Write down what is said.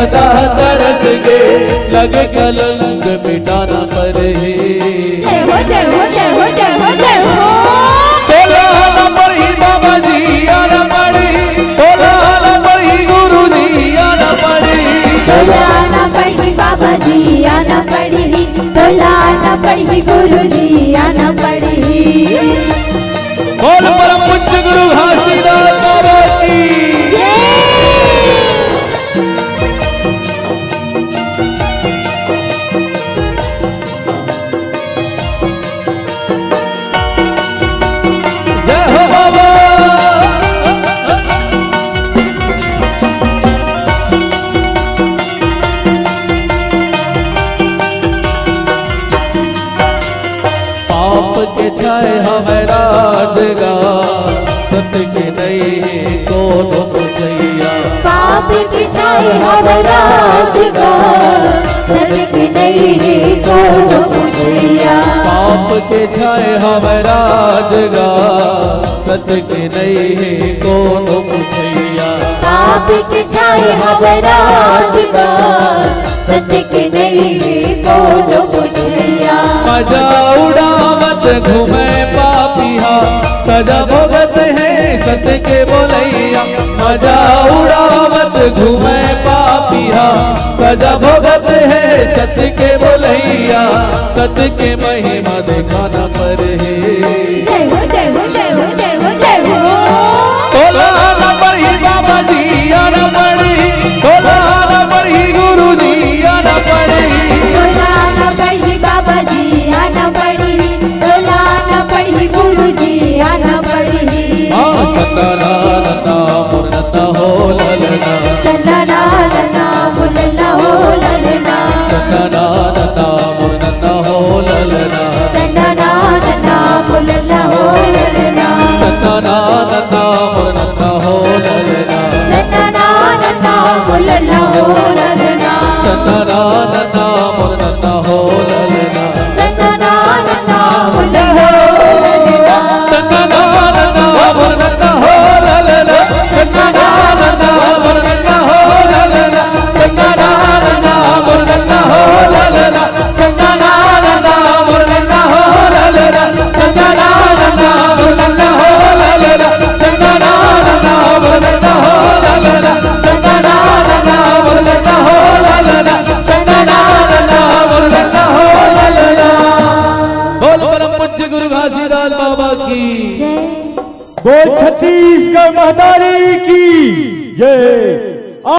सदा तरस के लग कलंक मिटाना पर है। जय हो जय हो जय हो जय हो जय हो। तोलाना पड़ी बाबा जी आना पड़ी, तोलाना पड़ी गुरु जी आना पड़ी, तोलाना पड़ी बाबा जी आना पड़ी, तोलाना पड़ी गुरु जी आना पड़ी। बोल परम पूज्य गुरु घासीदास बाबा की के छाए हमें राजगार सत्य के नहीं कोनो पूछैया। पाप के छाए हमें राजगार सत्य के नहीं कोनो पूछैया। पाप के छाए हमें राजगार सत्य के नहीं कोनो पूछैया। पाप के छाए हमें राजगार सत्य के नहीं कोनो पूछैया। मजा उड़ावत घूमे पापिया सजा भोगत है सत्य के बोलैया। मजा उड़ावत घूमे पापिया सजा भोगत है सत्य के बोलैया। सत्य के महिमा दिखाना पर है। जय हो जय हो जय हो जय हो जय हो। तोलाना पड़ी बाबा जी आना पड़ी, तोलाना पड़ी गुरु जी आना पड़ी, तोलाना पड़ी बाबा जी आना पड़ी, तोलाना पड़ी गुरु जी आना पड़ी। सतनानना मुरनता हो ललना, सतनानना मुरनता हो ललना, सतनानना मुरनता हो ललना, सतनानना मुरनता हो ललना, सतनानना मुरनता हो ललना, सतनानना मुरनता हो ललना, सतनानना मुरनता हो ललना, सतनानना मुरनता हो ललना, सतनानना मुरनता हो ललना, सतनानना मुरनता हो ललना, सतनानना मुरनता हो ललना, सतनानना मुरनता हो ललना, सतनानना मुरनता हो ललना, सतनानना मुरनता हो ललना, सतनानना मुरनता हो ललना, सतनानना मुरनता हो ललना। बोल परम पूज्य गुरु घासीदास बाबा की जय। बोल छत्तीसगढ़ महतारी की जय।